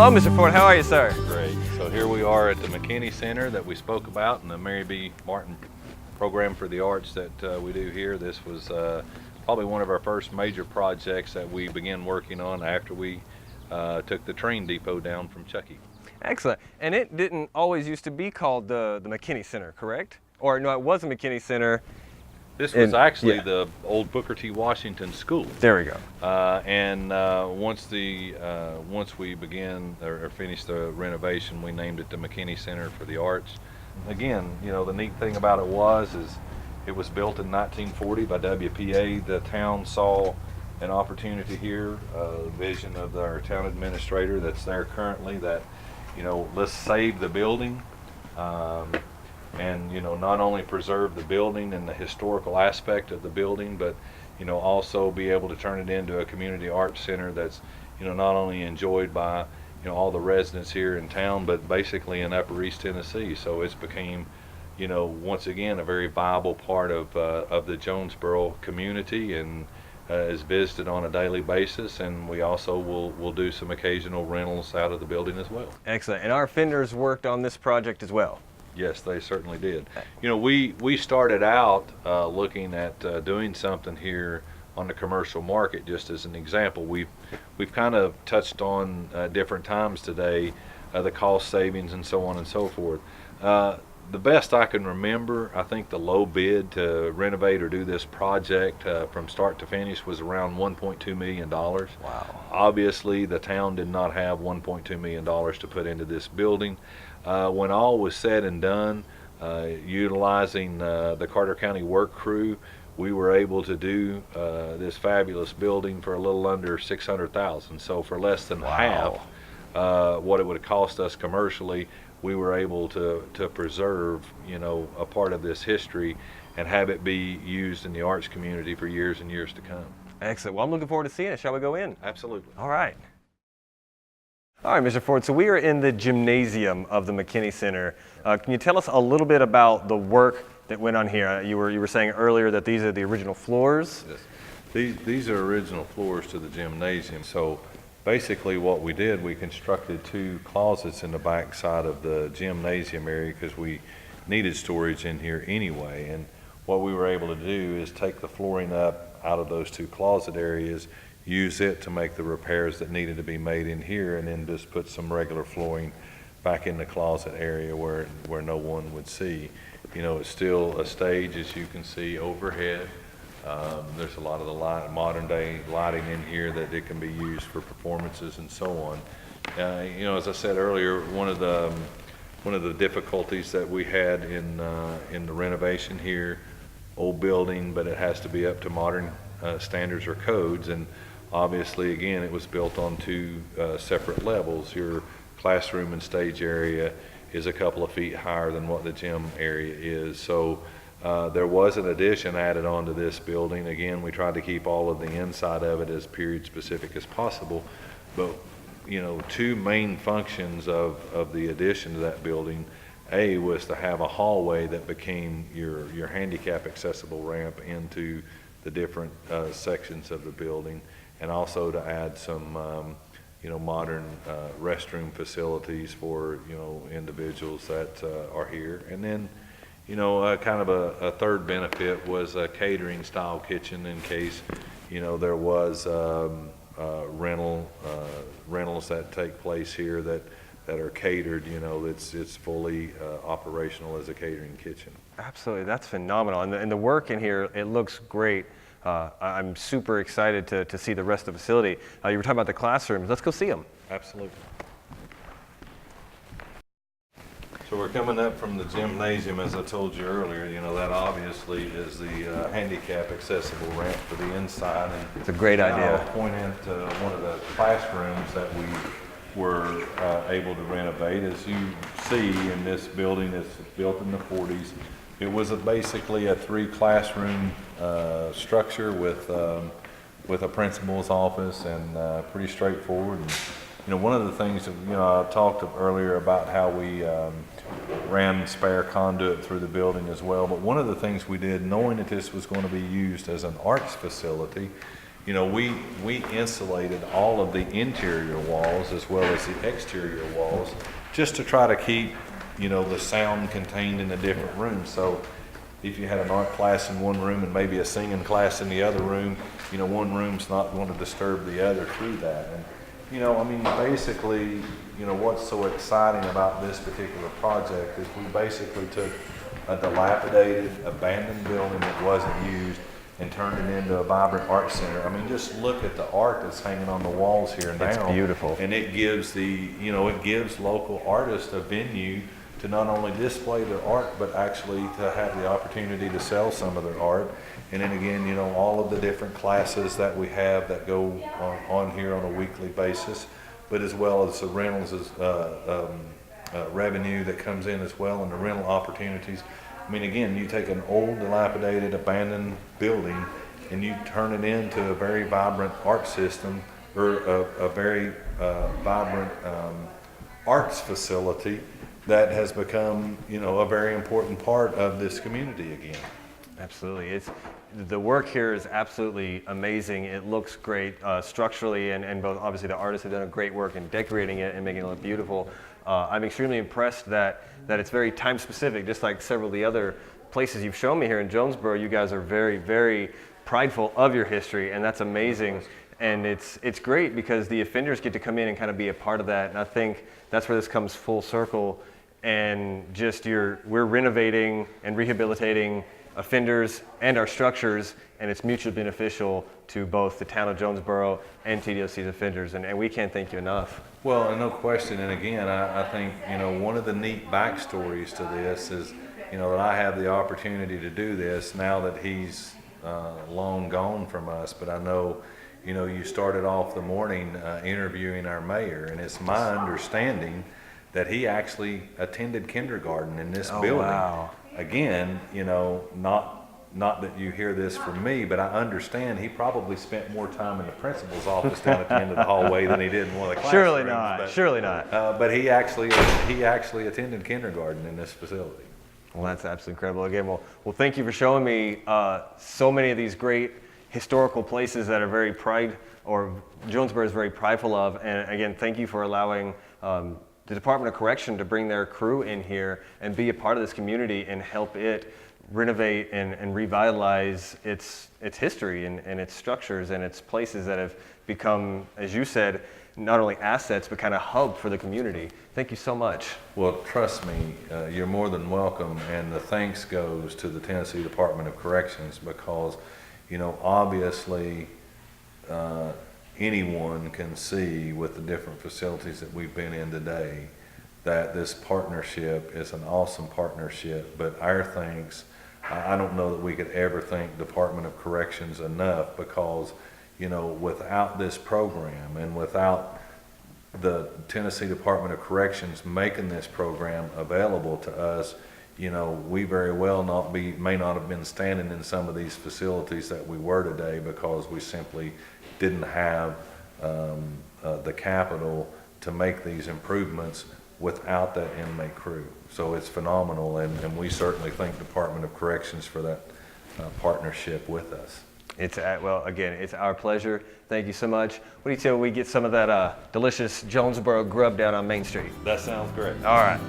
Hello, Mr. Ford. How are you, sir? Great. So here we are at the McKinney Center that we spoke about in the Mary B. Martin Program for the Arts that we do here. This was probably one of our first major projects that we began working on after we took the train depot down from Chuckey. Excellent. And it didn't always used to be called the McKinney Center, correct? Or no, it was the McKinney Center. This was actually the old Booker T. Washington School. There we go. Once we began or finished the renovation, we named it the McKinney Center for the Arts. Again, you know, the neat thing about it is it was built in 1940 by WPA. The town saw an opportunity here, a vision of our town administrator that's there currently that, you know, let's save the building. And, you know, not only preserve the building and the historical aspect of the building, but, you know, also be able to turn it into a community arts center that's, you know, not only enjoyed by, you know, all the residents here in town, but basically in Upper East Tennessee. So it's became, you know, once again, a very viable part of the Jonesboro community, and is visited on a daily basis. And we also will do some occasional rentals out of the building as well. Excellent. And our vendors worked on this project as well. Yes, they certainly did. You know, we started out looking at doing something here on the commercial market. Just as an example, we've kind of touched on different times today the cost savings and so on and so forth. The best I can remember, I think the low bid to renovate or do this project from start to finish was around $1.2 million. Wow. Obviously, the town did not have $1.2 million to put into this building. When all was said and done, utilizing the Carter County work crew, we were able to do this fabulous building for a little under $600,000. So for less than half what it would have cost us commercially, we were able to preserve, you know, a part of this history and have it be used in the arts community for years and years to come. Excellent. Well, I'm looking forward to seeing it. Shall we go in? Absolutely. All right. All right, Mr. Ford, so we are in the gymnasium of the McKinney Center. Can you tell us a little bit about the work that went on here? You were saying earlier that these are the original floors? Yes. These are original floors to the gymnasium. So basically what we did, we constructed two closets in the back side of the gymnasium area because we needed storage in here anyway. And what we were able to do is take the flooring up out of those two closet areas, use it to make the repairs that needed to be made in here, and then just put some regular flooring back in the closet area where no one would see. You know, it's still a stage, as you can see overhead. There's a lot of the modern day lighting in here that it can be used for performances and so on. You know, as I said earlier, one of the difficulties that we had in the renovation here, old building, but it has to be up to modern standards or codes. And obviously, again, it was built on two separate levels. Your classroom and stage area is a couple of feet higher than what the gym area is. So there was an addition added onto this building. Again, we tried to keep all of the inside of it as period specific as possible. But, you know, two main functions of the addition to that building, A, was to have a hallway that became your handicap accessible ramp into the different sections of the building, and also to add some you know, modern restroom facilities for, you know, individuals that are here. And then, you know, kind of a third benefit was a catering style kitchen in case, you know, there was rentals that take place here that are catered. You know, it's fully operational as a catering kitchen. Absolutely, that's phenomenal. And the work in here, it looks great. I'm super excited to see the rest of the facility. You were talking about the classrooms. Let's go see them. Absolutely. So we're coming up from the gymnasium, as I told you earlier. You know, that obviously is the handicap accessible ramp for the inside. And it's a great idea. I'll point into one of the classrooms that we were able to renovate. As you see in this building, it's built in the 40s. It was basically a 3-classroom structure with a principal's office, and pretty straightforward. And, you know, one of the things that, you know, I talked earlier about how we ran spare conduit through the building as well. But one of the things we did, knowing that this was going to be used as an arts facility, we insulated all of the interior walls as well as the exterior walls just to try to keep, the sound contained in the different rooms. So if you had an art class in one room and maybe a singing class in the other room, one room's not going to disturb the other through that. And, basically, what's so exciting about this particular project is we basically took a dilapidated, abandoned building that wasn't used and turned it into a vibrant art center. Just look at the art that's hanging on the walls here now. It's beautiful. And it gives it gives local artists a venue to not only display their art, but actually to have the opportunity to sell some of their art. And then again, all of the different classes that we have that go on here on a weekly basis, but as well as the rentals revenue that comes in as well, and the rental opportunities. Again, you take an old, dilapidated, abandoned building and you turn it into a very vibrant art system, or a very vibrant arts facility that has become, a very important part of this community again. Absolutely. The work here is absolutely amazing. It looks great structurally, and both obviously the artists have done a great work in decorating it and making it look beautiful. I'm extremely impressed that it's very time specific, just like several of the other places you've shown me here in Jonesboro. You guys are very, very prideful of your history, and that's amazing. And it's great because the offenders get to come in and kind of be a part of that. And I think that's where this comes full circle. And just we're renovating and rehabilitating offenders and our structures, and it's mutually beneficial to both the town of Jonesboro and TDOC's offenders, and we can't thank you enough. Well, and no question, and again, I think, one of the neat backstories to this is, that I have the opportunity to do this now that he's long gone from us, but I know, you started off the morning interviewing our mayor, and it's my understanding that he actually attended kindergarten in this building. Wow. Again, not that you hear this from me, but I understand he probably spent more time in the principal's office down at the end of the hallway than he did in one of the classrooms. Surely not. But he actually attended kindergarten in this facility. Well, that's absolutely incredible. Again, well, thank you for showing me so many of these great historical places that are Jonesboro is very prideful of. And again, thank you for allowing the Department of Correction to bring their crew in here and be a part of this community and help it renovate and revitalize its history and its structures and its places that have become, as you said, not only assets, but kind of hub for the community. Thank you so much. Well, trust me, you're more than welcome, and the thanks goes to the Tennessee Department of Corrections because, obviously, anyone can see with the different facilities that we've been in today that this partnership is an awesome partnership, but our thanks, I don't know that we could ever thank Department of Corrections enough because, without this program and without the Tennessee Department of Corrections making this program available to us, we very well may not have been standing in some of these facilities that we were today because we simply didn't have the capital to make these improvements without that inmate crew. So it's phenomenal, and we certainly thank Department of Corrections for that partnership with us. Again, it's our pleasure. Thank you so much. What do you say we get some of that delicious Jonesboro grub down on Main Street? That sounds great. All right.